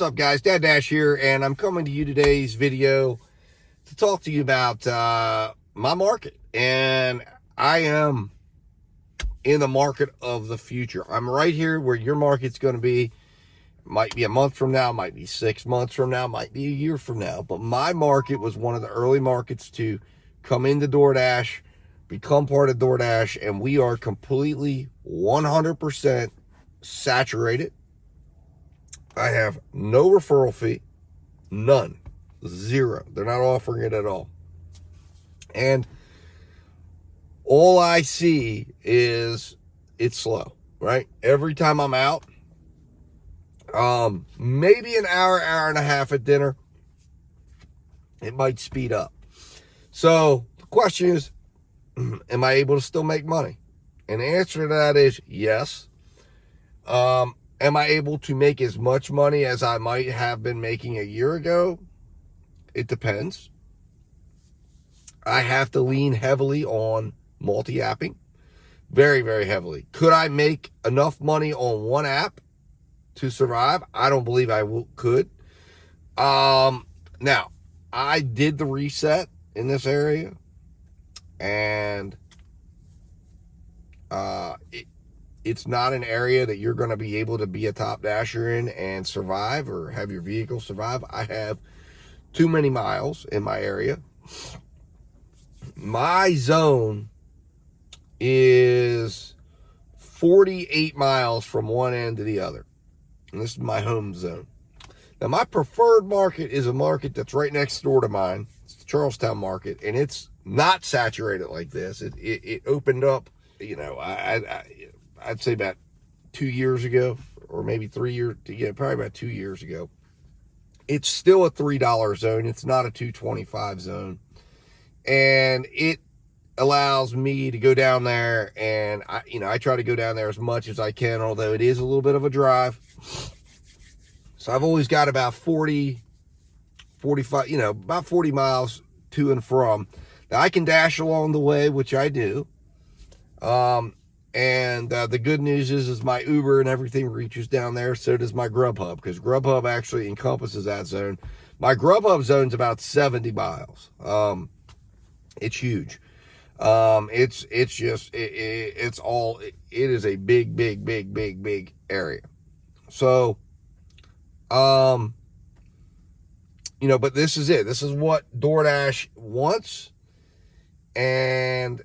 up, guys? Dad Dash here, and I'm coming to you today's video to talk to you about my market. And I am in the market of the future. I'm right here where your market's going to be. Might be a month from now, might be 6 months from now, might be a year from now. But my market was one of the early markets to come into DoorDash, become part of DoorDash, and we are completely 100% saturated. I have no referral fee, none, zero. They're not offering it at all. And all I see is it's slow, right? Every time I'm out, maybe an hour and a half at dinner, it might speed up. So the question is, am I able to still make money? And the answer to that is yes. Am I able to make as much money as I might have been making a year ago? It depends. I have to lean heavily on multi-apping. Very, very heavily. Could I make enough money on one app to survive? I don't believe I could. Now, I did the reset in this area, and it's not an area that you're going to be able to be a top dasher in and survive or have your vehicle survive. I have too many miles in my area. My zone is 48 miles from one end to the other. And this is my home zone. Now, my preferred market is a market that's right next door to mine. It's the Charlestown Market, and it's not saturated like this. It opened up, I'd say about 2 years ago, or maybe 3 years, probably about 2 years ago. It's still a $3 zone. It's not a $2.25 zone. And it allows me to go down there, and I try to go down there as much as I can, although it is a little bit of a drive. So I've always got about 45, about 40 miles to and from. Now I can dash along the way, which I do. And the good news is my Uber and everything reaches down there. So does my Grubhub, because Grubhub actually encompasses that zone. My Grubhub zone's about 70 miles. It's huge. It is a big area. So, but this is it. This is what DoorDash wants. And,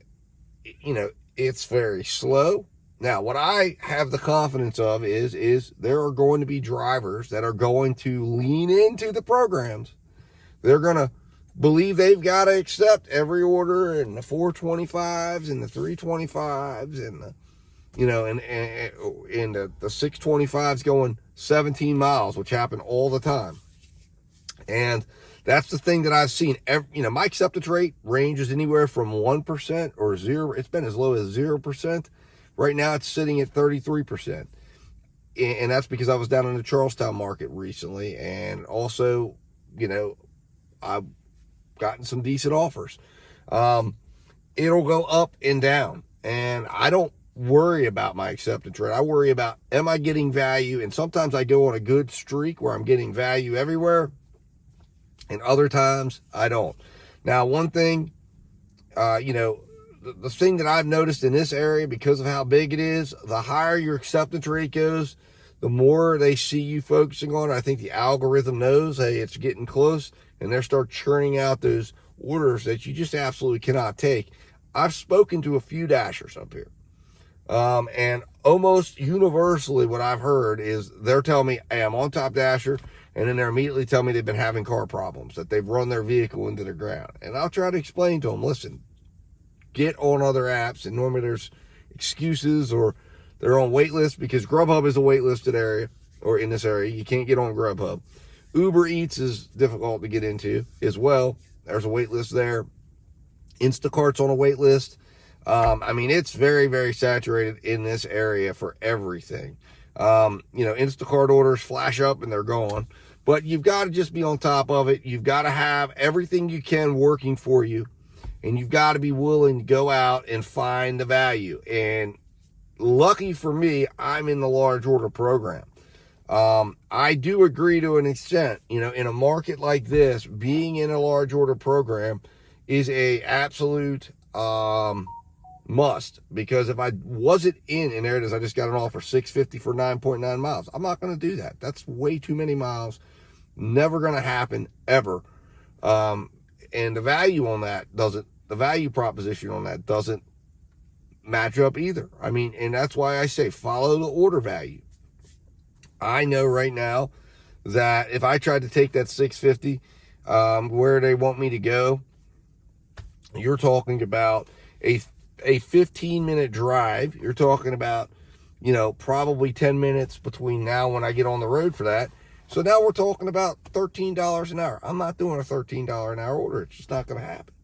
it's very slow. Now, what I have the confidence of is there are going to be drivers that are going to lean into the programs. They're going to believe they've got to accept every order, and the 425s and the 325s and the, and the 625s going 17 miles, which happen all the time. And that's the thing that I've seen. My acceptance rate ranges anywhere from 1% or 0. It's been as low as 0%. Right now it's sitting at 33%. And that's because I was down in the Charlestown Market recently. And also, I've gotten some decent offers. It'll go up and down. And I don't worry about my acceptance rate. I worry about, am I getting value? And sometimes I go on a good streak where I'm getting value everywhere. And other times I don't. Now, one thing, the thing that I've noticed in this area, because of how big it is, the higher your acceptance rate goes, the more they see you focusing on it. I think the algorithm knows, hey, it's getting close, and they start churning out those orders that you just absolutely cannot take. I've spoken to a few dashers up here. And almost universally what I've heard is they're telling me, hey, I'm on Top Dasher, and then they're immediately telling me they've been having car problems, that they've run their vehicle into the ground. And I'll try to explain to them, listen, get on other apps. And normally there's excuses, or they're on wait lists, because Grubhub is a waitlisted area, or in this area, you can't get on Grubhub. Uber Eats is difficult to get into as well. There's a wait list there. Instacart's on a wait list. It's very, very saturated in this area for everything. Instacart orders flash up and they're gone. But you've got to just be on top of it. You've got to have everything you can working for you. And you've got to be willing to go out and find the value. And lucky for me, I'm in the large order program. I do agree to an extent. In a market like this, being in a large order program is a absolute must, because if I wasn't in, and there it is, I just got an offer, $650 for 9.9 miles. I'm not going to do that. That's way too many miles. Never going to happen ever. And the value proposition on that doesn't match up either. I mean, and that's why I say follow the order value. I know right now that if I tried to take that $650 where they want me to go, you're talking about a 15-minute drive. You're talking about, probably 10 minutes between now and when I get on the road for that. So now we're talking about $13 an hour. I'm not doing a $13 an hour order. It's just not going to happen.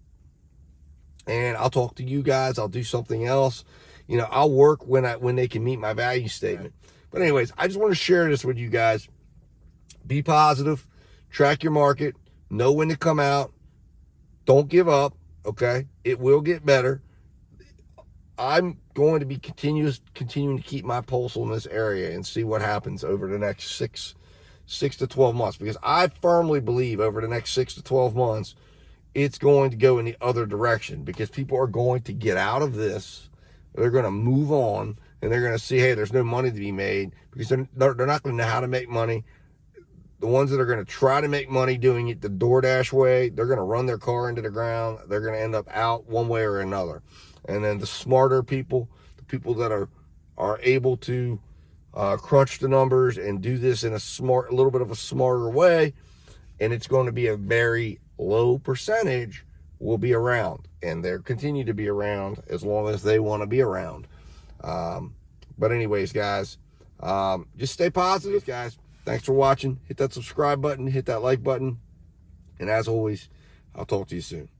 And I'll talk to you guys. I'll do something else. I'll work when they can meet my value statement. But anyways, I just want to share this with you guys. Be positive. Track your market. Know when to come out. Don't give up. Okay? It will get better. I'm going to be continuing to keep my pulse on this area and see what happens over the next six to 12 months, because I firmly believe over the next 6 to 12 months, it's going to go in the other direction, because people are going to get out of this. They're going to move on, and they're going to see, hey, there's no money to be made, because they're not going to know how to make money. The ones that are going to try to make money doing it the DoorDash way, they're going to run their car into the ground. They're going to end up out one way or another. And then the smarter people, the people that are able to crunch the numbers and do this in a little bit of a smarter way, and it's going to be a very low percentage, will be around, and they'll continue to be around as long as they want to be around. But anyways, guys, just stay positive, guys. Thanks for watching. Hit that subscribe button, hit that like button, and as always, I'll talk to you soon.